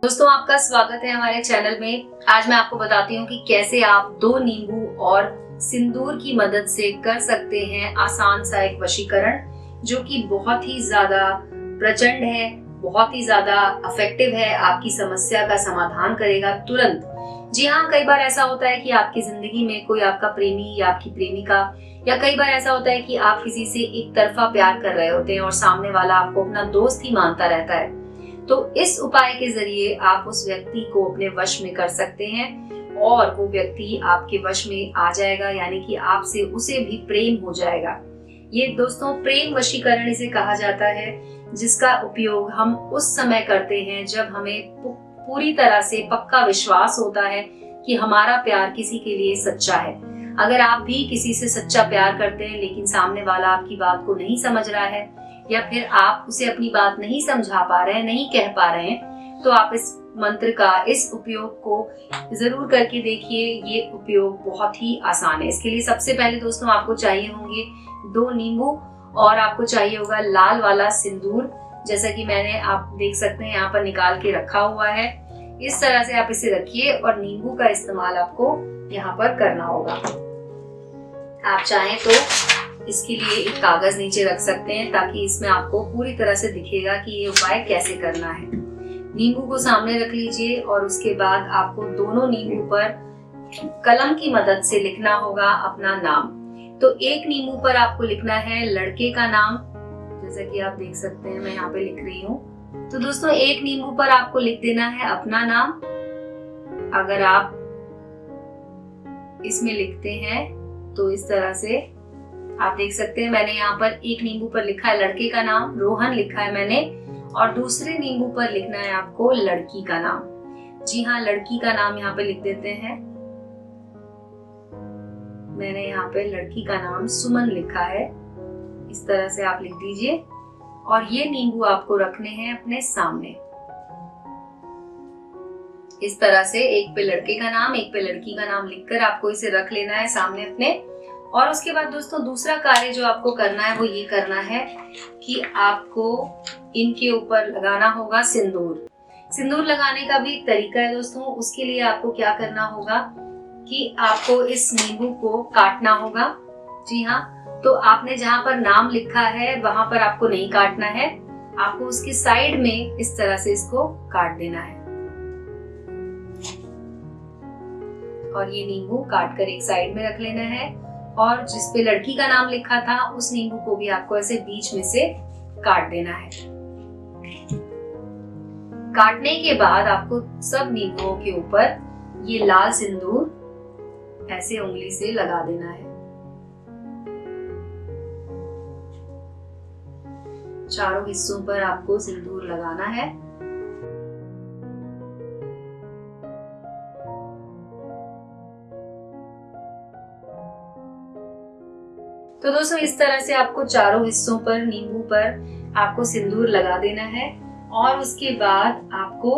दोस्तों, आपका स्वागत है हमारे चैनल में। आज मैं आपको बताती हूँ कि कैसे आप 2 नींबू और सिंदूर की मदद से कर सकते हैं आसान सा एक वशीकरण, जो कि बहुत ही ज्यादा प्रचंड है, बहुत ही ज्यादा इफेक्टिव है, आपकी समस्या का समाधान करेगा तुरंत। जी हाँ, कई बार ऐसा होता है कि आपकी जिंदगी में कोई आपका प्रेमी या आपकी प्रेमिका, या कई बार ऐसा होता है कि आप किसी से एक तरफा प्यार कर रहे होते हैं और सामने वाला आपको अपना दोस्त ही मानता रहता है। तो इस उपाय के जरिए आप उस व्यक्ति को अपने वश में कर सकते हैं और वो व्यक्ति आपके वश में आ जाएगा, यानी कि आपसे उसे भी प्रेम हो जाएगा। ये दोस्तों प्रेम वशीकरण इसे कहा जाता है, जिसका उपयोग हम उस समय करते हैं जब हमें पूरी तरह से पक्का विश्वास होता है कि हमारा प्यार किसी के लिए सच्चा है। अगर आप भी किसी से सच्चा प्यार करते हैं लेकिन सामने वाला आपकी बात को नहीं समझ रहा है, या फिर आप उसे अपनी बात नहीं समझा पा रहे हैं, नहीं कह पा रहे हैं, तो आप इस मंत्र का, इस उपयोग को जरूर करके देखिए। ये उपयोग बहुत ही आसान है। इसके लिए सबसे पहले दोस्तों आपको चाहिए होंगे 2 नींबू और आपको चाहिए होगा लाल वाला सिंदूर, जैसा कि मैंने, आप देख सकते हैं, यहाँ पर निकाल के रखा हुआ है। इस तरह से आप इसे रखिए और नींबू का इस्तेमाल आपको यहाँ पर करना होगा। आप चाहें तो इसके लिए एक कागज नीचे रख सकते हैं, ताकि इसमें आपको पूरी तरह से दिखेगा कि ये उपाय कैसे करना है। नींबू को सामने रख लीजिए और उसके बाद आपको दोनों नींबू पर कलम की मदद से लिखना होगा अपना नाम। तो एक नींबू पर आपको लिखना है लड़के का नाम, जैसा कि आप देख सकते हैं, मैं यहाँ पे लिख रही हूँ। तो दोस्तों एक नींबू पर आपको लिख देना है अपना नाम। अगर आप इसमें लिखते हैं तो इस तरह से आप देख सकते हैं, मैंने यहाँ पर एक नींबू पर लिखा है लड़के का नाम, रोहन लिखा है मैंने, और दूसरे नींबू पर लिखना है आपको लड़की का नाम। जी हाँ, लड़की का नाम यहाँ पे लिख देते हैं। मैंने यहाँ पे लड़की का नाम सुमन लिखा है। इस तरह से आप लिख दीजिए और ये नींबू आपको रखने हैं अपने सामने। इस तरह से एक पे लड़के का नाम, एक पे लड़की का नाम लिखकर आपको इसे रख लेना है सामने अपने। और उसके बाद दोस्तों दूसरा कार्य जो आपको करना है वो ये करना है कि आपको इनके ऊपर लगाना होगा सिंदूर। सिंदूर लगाने का भी एक तरीका है दोस्तों। उसके लिए आपको क्या करना होगा कि आपको इस नींबू को काटना होगा। जी हाँ, तो आपने जहां पर नाम लिखा है वहां पर आपको नहीं काटना है, आपको उसकी साइड में इस तरह से इसको काट देना है। और ये नींबू काट कर एक साइड में रख लेना है, और जिस पे लड़की का नाम लिखा था उस नींबू को भी आपको ऐसे बीच में से काट देना है। काटने के बाद आपको सब नींबुओं के ऊपर ये लाल सिंदूर ऐसे उंगली से लगा देना है। चारों हिस्सों पर आपको सिंदूर लगाना है। तो दोस्तों इस तरह से आपको चारों हिस्सों पर, नींबू पर आपको सिंदूर लगा देना है। और उसके बाद आपको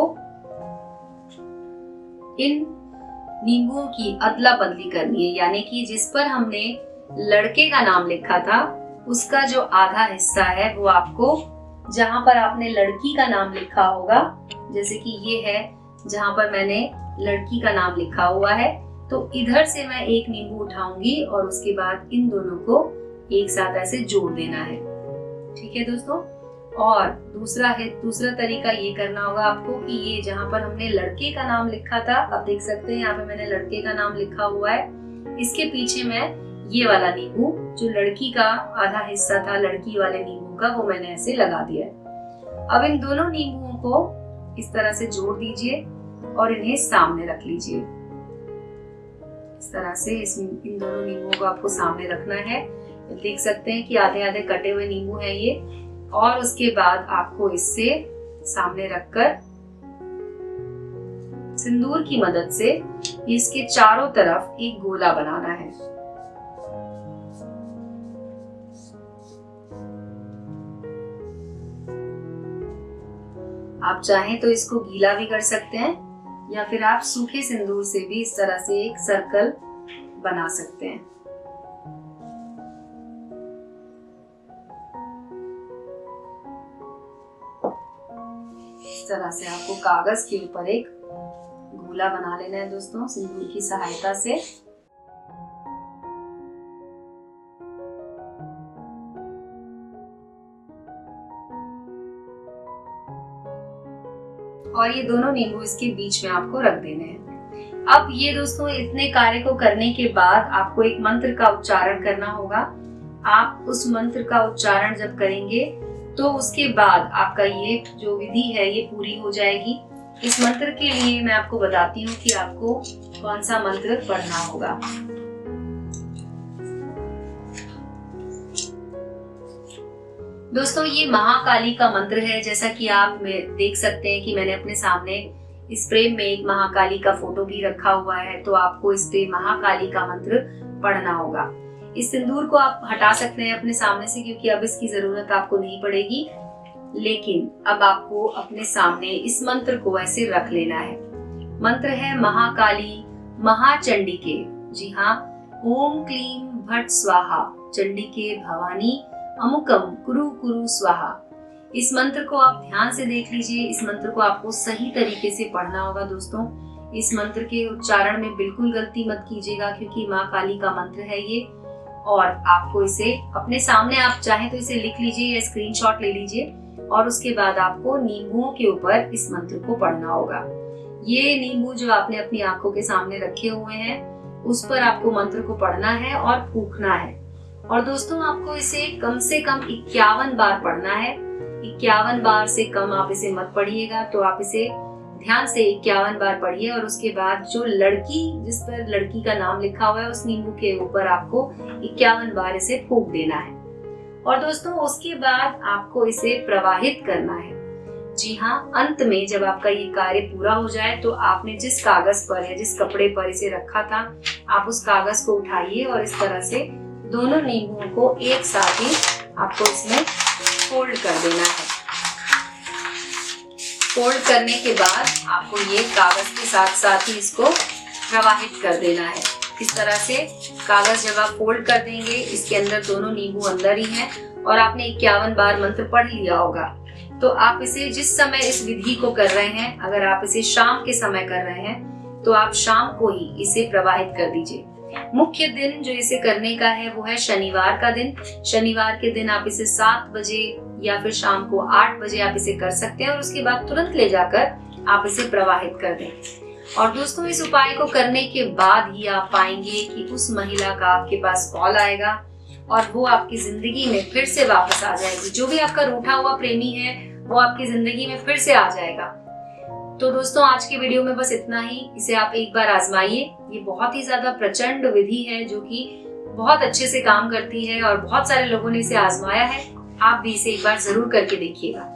इन नींबुओं की अदला बदली करनी है, यानी कि जिस पर हमने लड़के का नाम लिखा था उसका जो आधा हिस्सा है वो आपको, जहां पर आपने लड़की का नाम लिखा होगा, जैसे कि ये है जहां पर मैंने लड़की का नाम लिखा हुआ है, तो इधर से मैं एक नींबू उठाऊंगी और उसके बाद इन दोनों को एक साथ ऐसे जोड़ देना है। ठीक है दोस्तों। और दूसरा तरीका ये करना होगा आपको कि ये जहां पर हमने लड़के का नाम लिखा था, आप देख सकते हैं यहाँ पे मैंने लड़के का नाम लिखा हुआ है, इसके पीछे मैं ये वाला नींबू, जो लड़की का आधा हिस्सा था लड़की वाले नींबू का, वो मैंने ऐसे लगा दिया है। अब इन दोनों नींबुओं को इस तरह से जोड़ दीजिए और इन्हें सामने रख लीजिए। इस तरह से इन दोनों नींबुओं को आपको सामने रखना है। देख सकते हैं कि आधे आधे कटे हुए नींबू हैं ये। और उसके बाद आपको इससे सामने रखकर सिंदूर की मदद से इसके चारों तरफ एक गोला बनाना है। आप चाहें तो इसको गीला भी कर सकते हैं, या फिर आप सूखे सिंदूर से भी इस तरह से एक सर्कल बना सकते हैं। इस तरह से आपको कागज के ऊपर एक गोला बना लेना है दोस्तों, सिंदूर की सहायता से। और ये दोनों नींबू इसके बीच में आपको रख देने हैं। अब ये दोस्तों इतने कार्य को करने के बाद आपको एक मंत्र का उच्चारण करना होगा। आप उस मंत्र का उच्चारण जब करेंगे तो उसके बाद आपका ये जो विधि है ये पूरी हो जाएगी। इस मंत्र के लिए मैं आपको बताती हूँ कि आपको कौन सा मंत्र पढ़ना होगा। दोस्तों ये महाकाली का मंत्र है। जैसा कि आप देख सकते हैं कि मैंने अपने सामने इस फ्रेम में एक महाकाली का फोटो भी रखा हुआ है, तो आपको इस पे महाकाली का मंत्र पढ़ना होगा। इस सिंदूर को आप हटा सकते हैं अपने सामने से, क्योंकि अब इसकी जरूरत आपको नहीं पड़ेगी। लेकिन अब आपको अपने सामने इस मंत्र को ऐसे रख लेना है। मंत्र है महाकाली महाचंडिके। जी हाँ, ओम क्लीम भट स्वाहा चंडिके भवानी अमुकम कुरु कुरु स्वाहा। इस मंत्र को आप ध्यान से देख लीजिए। इस मंत्र को आपको सही तरीके से पढ़ना होगा दोस्तों। इस मंत्र के उच्चारण में बिल्कुल गलती मत कीजिएगा, क्योंकि माँ काली का मंत्र है ये। और आपको इसे अपने सामने, आप चाहें तो इसे लिख लीजिए या स्क्रीनशॉट ले लीजिए, और उसके बाद आपको नींबुओं के ऊपर इस मंत्र को पढ़ना होगा। ये नींबू जो आपने अपनी आंखों के सामने रखे हुए हैं, उस पर आपको मंत्र को पढ़ना है और फूंकना है। और दोस्तों आपको इसे कम से कम 51 बार पढ़ना है। 51 बार से कम आप इसे मत पढ़िएगा। तो आप इसे ध्यान से 51 बार पढ़िए, और उसके बाद जो लड़की, जिस पर लड़की का नाम लिखा हुआ है, उस नींबू के ऊपर आपको 51 बार इसे फूंक देना है। और दोस्तों उसके बाद आपको इसे प्रवाहित करना है। जी हाँ, अंत में जब आपका ये कार्य पूरा हो जाए तो आपने जिस कागज पर या जिस कपड़े पर इसे रखा था, आप उस कागज को उठाइए और इस तरह से दोनों नींबुओं को एक साथ ही आपको इसमें फोल्ड कर देना है। फोल्ड करने के बाद आपको ये कागज के साथ साथ ही इसको प्रवाहित कर देना है। इस तरह से कागज जब आप फोल्ड कर देंगे, इसके अंदर दोनों नींबू अंदर ही हैं, और आपने 51 बार मंत्र पढ़ लिया होगा। तो आप इसे जिस समय इस विधि को कर रहे हैं, अगर आप इसे शाम के समय कर रहे हैं तो आप शाम को ही इसे प्रवाहित कर दीजिए। मुख्य दिन जो इसे करने का है वो है शनिवार का दिन। शनिवार के दिन आप इसे 7 बजे या फिर शाम को 8 बजे आप इसे कर सकते हैं, और उसके बाद तुरंत ले जाकर आप इसे प्रवाहित कर दें। और दोस्तों इस उपाय को करने के बाद ही आप पाएंगे कि उस महिला का आपके पास कॉल आएगा और वो आपकी जिंदगी में फिर से वापस आ जाएगी। जो भी आपका रूठा हुआ प्रेमी है वो आपकी जिंदगी में फिर से आ जाएगा। तो दोस्तों आज के वीडियो में बस इतना ही। इसे आप एक बार आजमाइए। ये बहुत ही ज्यादा प्रचंड विधि है जो कि बहुत अच्छे से काम करती है, और बहुत सारे लोगों ने इसे आजमाया है। आप भी इसे एक बार जरूर करके देखिएगा।